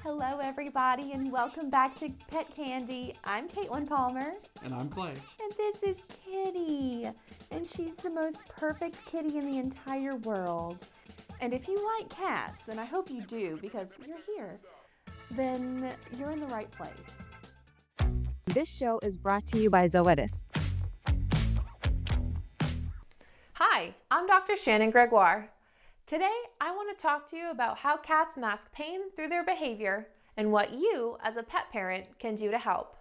Hello, everybody, and welcome back to Pet Candy. I'm Caitlin Palmer. And I'm Clay. And this is Kitty. And she's the most perfect kitty in the entire world. And if you like cats, and I hope you do because you're here, then you're in the right place. This show is brought to you by Zoetis. Hi, I'm Dr. Shannon Gregoire. Today, I want to talk to you about how cats mask pain through their behavior and what you, as a pet parent, can do to help.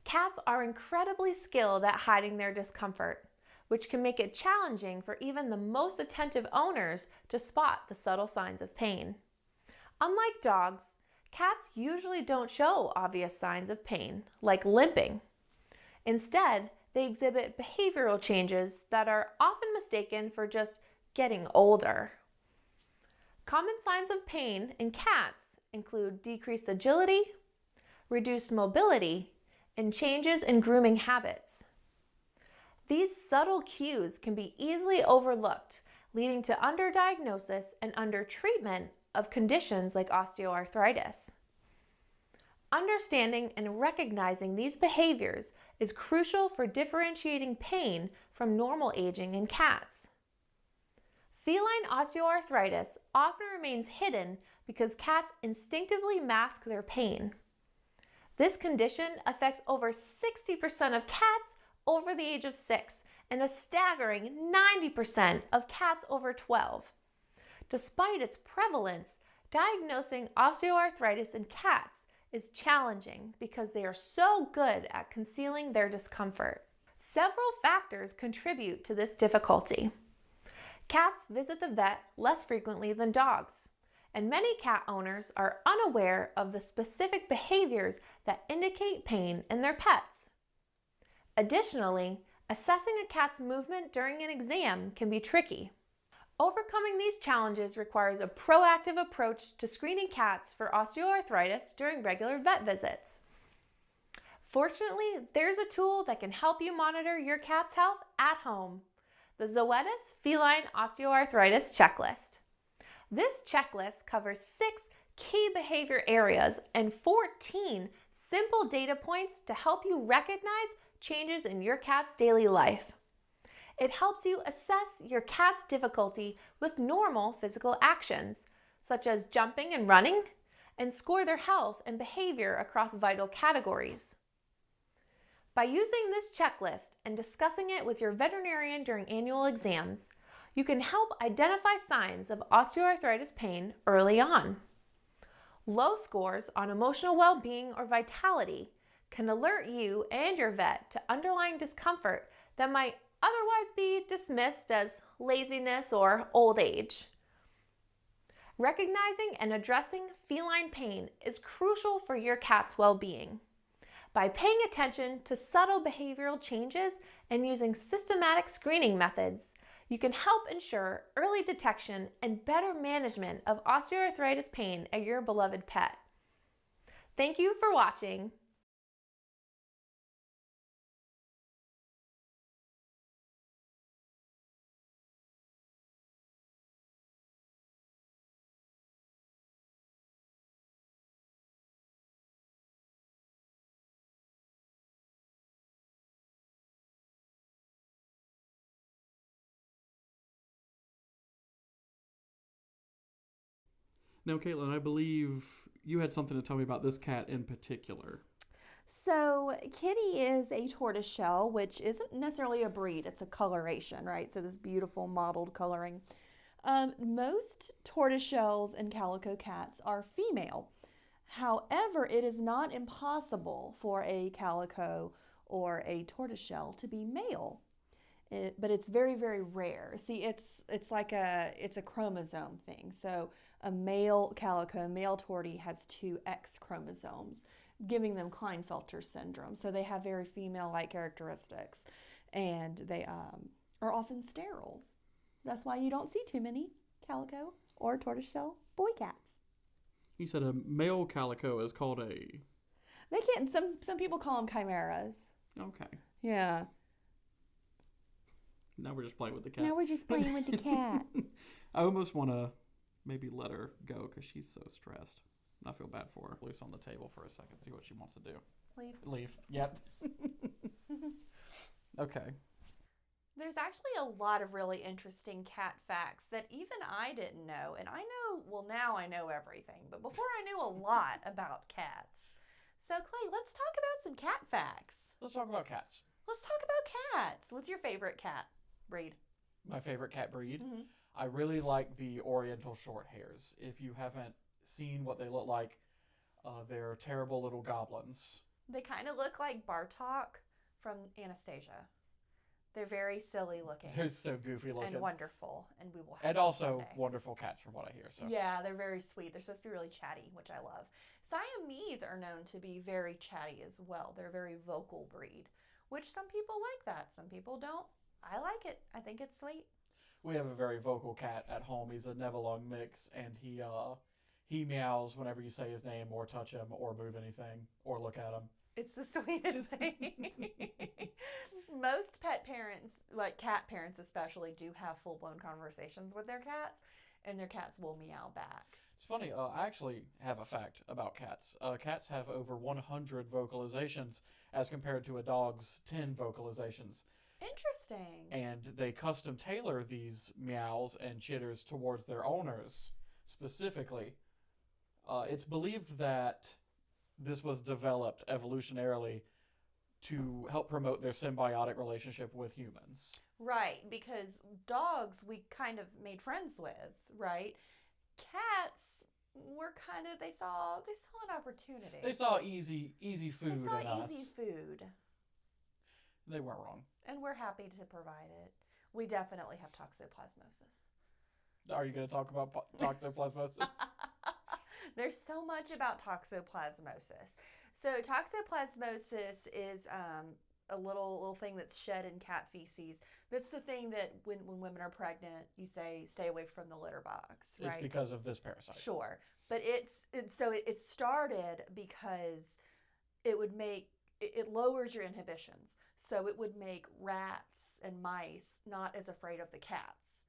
Cats are incredibly skilled at hiding their discomfort, which can make it challenging for even the most attentive owners to spot the subtle signs of pain. Unlike dogs, cats usually don't show obvious signs of pain, like limping. Instead, they exhibit behavioral changes that are often mistaken for just getting older. Common signs of pain in cats include decreased agility, reduced mobility, and changes in grooming habits. These subtle cues can be easily overlooked, leading to underdiagnosis and undertreatment of conditions like osteoarthritis. Understanding and recognizing these behaviors is crucial for differentiating pain from normal aging in cats. Feline osteoarthritis often remains hidden because cats instinctively mask their pain. This condition affects over 60% of cats over the age of 6 and a staggering 90% of cats over 12. Despite its prevalence, diagnosing osteoarthritis in cats is challenging because they are so good at concealing their discomfort. Several factors contribute to this difficulty. Cats visit the vet less frequently than dogs, and many cat owners are unaware of the specific behaviors that indicate pain in their pets. Additionally, assessing a cat's movement during an exam can be tricky. Overcoming these challenges requires a proactive approach to screening cats for osteoarthritis during regular vet visits. Fortunately, there's a tool that can help you monitor your cat's health at home: the Zoetis Feline Osteoarthritis Checklist. This checklist covers 6 key behavior areas and 14 simple data points to help you recognize changes in your cat's daily life. It helps you assess your cat's difficulty with normal physical actions, such as jumping and running, and score their health and behavior across vital categories. By using this checklist and discussing it with your veterinarian during annual exams, you can help identify signs of osteoarthritis pain early on. Low scores on emotional well-being or vitality can alert you and your vet to underlying discomfort that might otherwise be dismissed as laziness or old age. Recognizing and addressing feline pain is crucial for your cat's well-being. By paying attention to subtle behavioral changes and using systematic screening methods, you can help ensure early detection and better management of osteoarthritis pain at your beloved pet. Thank you for watching. Now, Caitlin, I believe you had something to tell me about this cat in particular. So, Kitty is a tortoiseshell, which isn't necessarily a breed, it's a coloration, right? So, this beautiful mottled coloring. Most tortoiseshells and calico cats are female. However, it is not impossible for a calico or a tortoiseshell to be male. But it's very, very rare. See, it's a chromosome thing. So a male calico, male tortie has 2 X chromosomes, giving them Klinefelter syndrome. So they have very female-like characteristics, and they are often sterile. That's why you don't see too many calico or tortoiseshell boy cats. You said a male calico is called a... They can't. Some people call them chimeras. Okay. Yeah. Now we're just playing with the cat. Now we're just playing with the cat. I almost want to maybe let her go because she's so stressed. I feel bad for her. Loose on the table for a second, see what she wants to do. Leave. Yep. Okay. There's actually a lot of really interesting cat facts that even I didn't know. And I know, well, now I know everything, but before I knew a lot about cats. So, Clay, let's talk about some cat facts. Let's talk about cats. Let's talk about cats. What's your favorite cat breed? My favorite cat breed? Mm-hmm. I really like the Oriental short hairs. If you haven't seen what they look like, they're terrible little goblins. They kind of look like Bartok from Anastasia. They're very silly looking. They're so goofy looking. And wonderful. And we will have And them also someday. wonderful cats from what I hear. So Yeah, they're very sweet. They're supposed to be really chatty, which I love. Siamese are known to be very chatty as well. They're a very vocal breed, which some people like that. Some people don't. I like it. I think it's sweet. we have a very vocal cat at home. He's a Nebelong mix, and he meows whenever you say his name or touch him or move anything or look at him. It's the sweetest thing. Most pet parents, like cat parents especially, do have full-blown conversations with their cats, and their cats will meow back. It's funny, I actually have a fact about cats. Cats have over 100 vocalizations as compared to a dog's 10 vocalizations. Interesting. And they custom tailor these meows and chitters towards their owners specifically. It's believed that this was developed evolutionarily to help promote their symbiotic relationship with humans. Right, because dogs we kind of made friends with, right? Cats were kind of, they saw an opportunity. They saw easy food They saw in us. easy food. They weren't wrong. And we're happy to provide it. We definitely have toxoplasmosis. Are you going to talk about toxoplasmosis? There's so much about toxoplasmosis. So toxoplasmosis is a little thing that's shed in cat feces. That's the thing that when women are pregnant, you say stay away from the litter box, right? It's because of this parasite. Sure, but it started because it lowers your inhibitions, so it would make rats and mice not as afraid of the cats,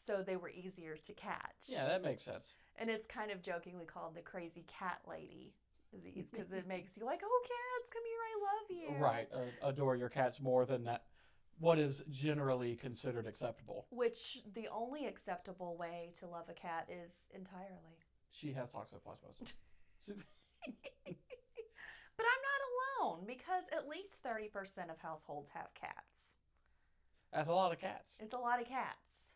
so they were easier to catch. Yeah, that makes sense. And it's kind of jokingly called the crazy cat lady disease because it makes you like, oh, cats, come here, I love you. Right, adore your cats more than that. What is generally considered acceptable. Which the only acceptable way to love a cat is entirely. She has toxoplasmosis. But I'm not alone because at least 30% of households have cats. That's a lot of cats. It's a lot of cats.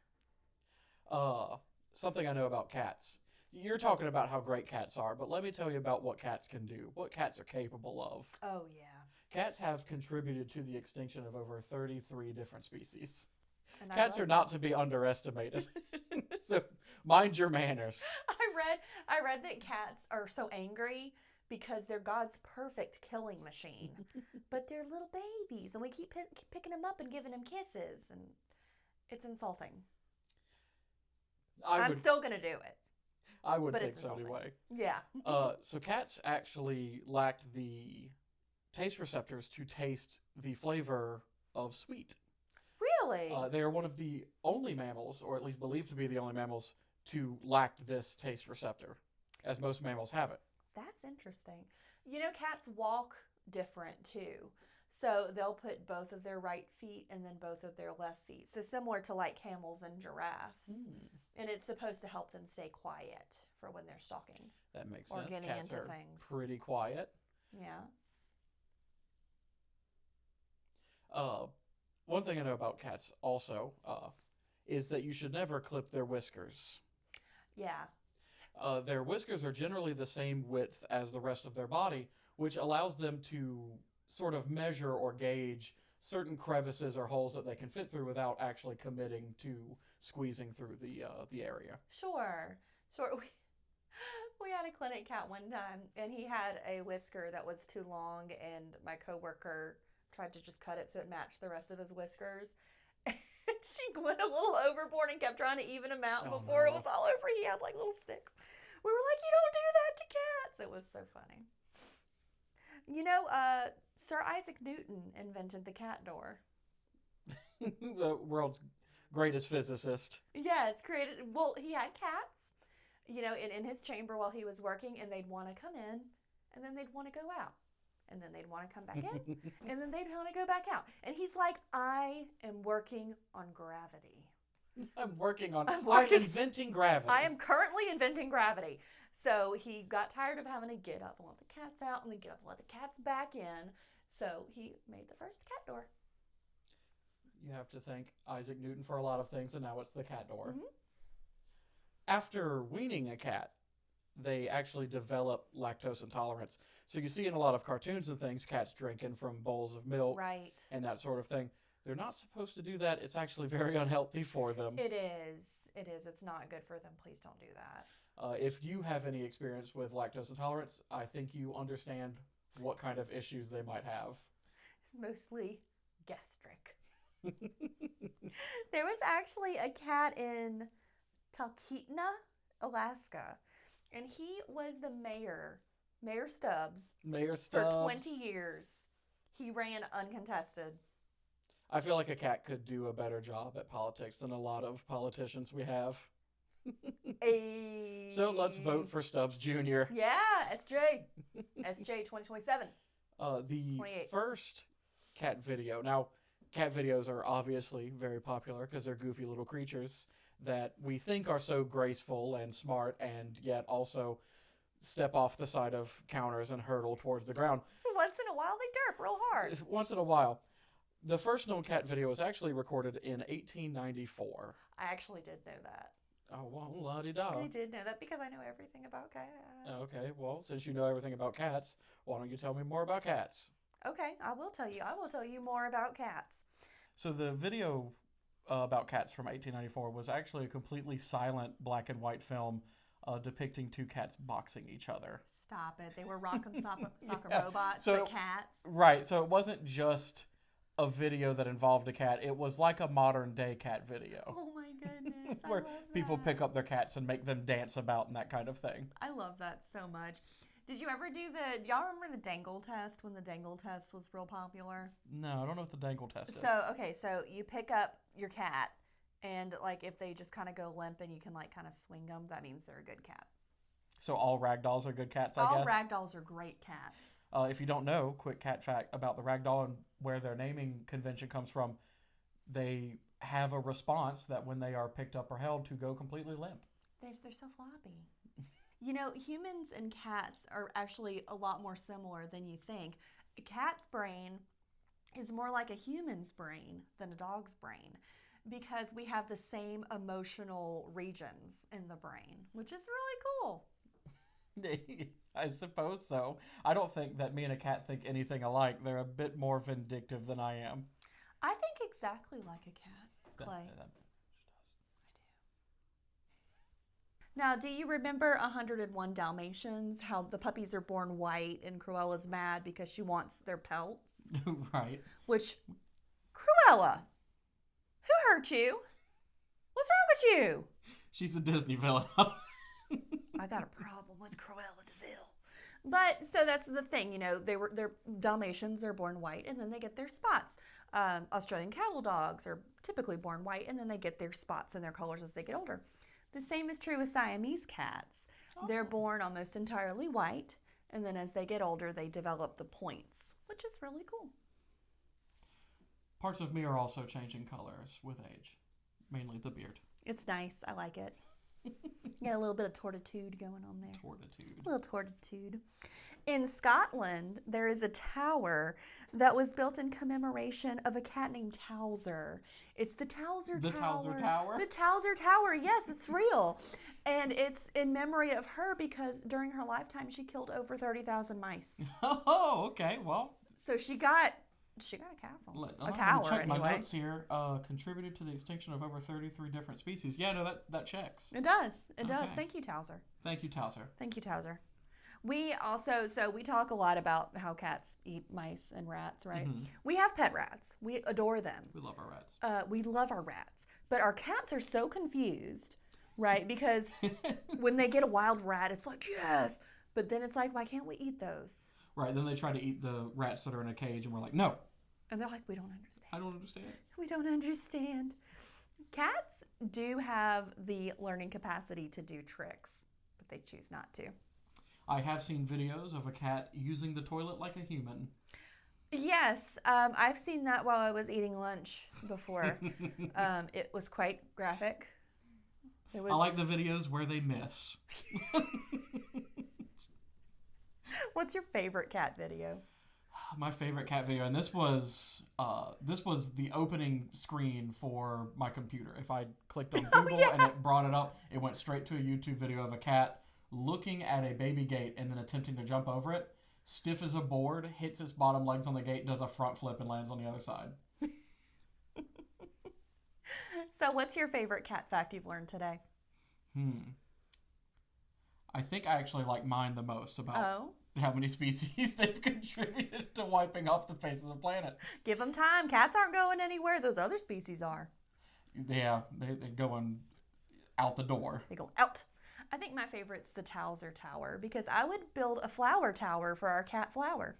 Something I know about cats. You're talking about how great cats are, but let me tell you about what cats can do, what cats are capable of. Oh, yeah. Cats have contributed to the extinction of over 33 different species. And Cats are not to be underestimated. So mind your manners. I read that cats are so angry because they're God's perfect killing machine. But they're little babies, and we keep picking them up and giving them kisses, and it's insulting. I'm still going to do it. I would but think it's so insulting. anyway. Yeah. So cats actually lacked the taste receptors to taste the flavor of sweet. Really? They are one of the only mammals, or at least believed to be the only mammals, to lack this taste receptor, as most mammals have it. That's interesting. You know, cats walk different too. So they'll put both of their right feet and then both of their left feet. So similar to like camels and giraffes. And it's supposed to help them stay quiet for when they're stalking. That makes Or sense. getting Cats into are things. pretty quiet. Yeah. One thing I know about cats also is that you should never clip their whiskers. Yeah. Their whiskers are generally the same width as the rest of their body, which allows them to sort of measure or gauge certain crevices or holes that they can fit through without actually committing to squeezing through the area. Sure. We had a clinic cat one time, and he had a whisker that was too long, and my coworker tried to just cut it so it matched the rest of his whiskers. And she went a little overboard and kept trying to even him out. Oh, Before it no. was all over, he had like little sticks. We were like, you don't do that to cats. It was so funny. You know, Sir Isaac Newton invented the cat door. The world's greatest physicist. Yes, he had cats. in his chamber while he was working, and they'd want to come in, and then they'd want to go out. And then they'd want to come back in, and then they'd want to go back out. And he's like, I am working on gravity. I'm inventing gravity. I am currently inventing gravity. So he got tired of having to get up and let the cats out, and then get up and let the cats back in. So he made the first cat door. You have to thank Isaac Newton for a lot of things, and now it's the cat door. Mm-hmm. After weaning a cat, they actually develop lactose intolerance. So you see in a lot of cartoons and things, cats drinking from bowls of milk Right. and that sort of thing. They're not supposed to do that. It's actually very unhealthy for them. It is. It's not good for them. Please don't do that. If you have any experience with lactose intolerance, I think you understand what kind of issues they might have. Mostly gastric. There was actually a cat in Talkeetna, Alaska, and he was the Mayor Stubbs, for 20 years. He ran uncontested. I feel like a cat could do a better job at politics than a lot of politicians we have. So let's vote for Stubbs Jr. Yeah, SJ 2027. The 28. first cat video. Now, cat videos are obviously very popular because they're goofy little creatures that we think are so graceful and smart, and yet also step off the side of counters and hurtle towards the ground. Once in a while, they derp real hard. Once in a while. The first known cat video was actually recorded in 1894. I actually did know that. Oh, well, la-di-da. I did know that because I know everything about cats. Okay, well, since you know everything about cats, why don't you tell me more about cats? Okay, I will tell you. I will tell you more about cats. So the video about cats from 1894 was actually a completely silent black and white film depicting two cats boxing each other. Stop it. They were rock'em soccer Yeah. robots, So- but cats. Right, so it wasn't just a video that involved a cat. It was like a modern day cat video. Oh my goodness. I Where love people that. pick up their cats and make them dance about and that kind of thing. I love that so much. Did you ever do y'all remember the dangle test when the dangle test was real popular? No, I don't know what the dangle test is. So you pick up your cat, and like if they just kind of go limp and you can like kind of swing them, that means they're a good cat. So all ragdolls are good cats, I All guess? ragdolls are great cats. If you don't know, quick cat fact about the ragdoll and where their naming convention comes from, they have a response that when they are picked up or held to go completely limp. They're so floppy. Humans and cats are actually a lot more similar than you think. A cat's brain is more like a human's brain than a dog's brain because we have the same emotional regions in the brain, which is really cool. I suppose so. I don't think that me and a cat think anything alike. They're a bit more vindictive than I am. I think exactly like a cat, Clay. That Now, do you remember 101 Dalmatians? How the puppies are born white and Cruella's mad because she wants their pelts? Right. Which, Cruella, who hurt you? What's wrong with you? She's a Disney villain. I got a problem with Cruella DeVille. But, so that's the thing, they're Dalmatians, they're born white, and then they get their spots. Australian cattle dogs are typically born white, and then they get their spots and their colors as they get older. The same is true with Siamese cats. Oh. They're born almost entirely white, and then as they get older, they develop the points, which is really cool. Parts of me are also changing colors with age, mainly the beard. It's nice. I like it. Got a little bit of tortitude going on there. Tortitude. A little tortitude. In Scotland, there is a tower that was built in commemoration of a cat named Towser. It's the Towser Tower. The Towser Tower? The Towser Tower, yes, it's real. And it's in memory of her because during her lifetime, she killed over 30,000 mice. Oh, okay. Well, So she got a castle. I'm A gonna tower, check my anyway. notes here. Contributed to the extinction of over 33 different species. Yeah, no, that checks. It does. It does. Okay. Thank you, Towser. Thank you, Towser. Thank you, Towser. We also, we talk a lot about how cats eat mice and rats, right? Mhm. We have pet rats. We adore them. We love our rats. We love our rats. But our cats are so confused, right? Because when they get a wild rat, it's like, yes. But then it's like, why can't we eat those? Right, then they try to eat the rats that are in a cage, and we're like, no. And they're like, we don't understand. I don't understand. We don't understand. Cats do have the learning capacity to do tricks. they choose not to. I have seen videos of a cat using the toilet like a human. Yes, I've seen that while I was eating lunch before. It was quite graphic. I like the videos where they miss. What's your favorite cat video? My favorite cat video, and this was the opening screen for my computer. If I clicked on Google and it brought it up, it went straight to a YouTube video of a cat looking at a baby gate and then attempting to jump over it. Stiff as a board, hits its bottom legs on the gate, does a front flip, and lands on the other side. So what's your favorite cat fact you've learned today? I think I actually like mine the most about how many species they've contributed to wiping off the face of the planet. Give them time. Cats aren't going anywhere. Those other species are. Yeah, they're going out the door. They go out. I think my favorite's the Towser Tower because I would build a flower tower for our cat Flower.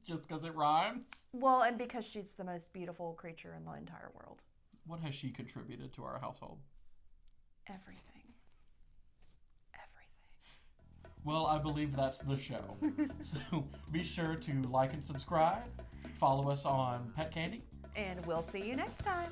Just because it rhymes? Well, and because she's the most beautiful creature in the entire world. What has she contributed to our household? Everything. Well, I believe that's the show. So be sure to like and subscribe. Follow us on Pet Candy. And we'll see you next time.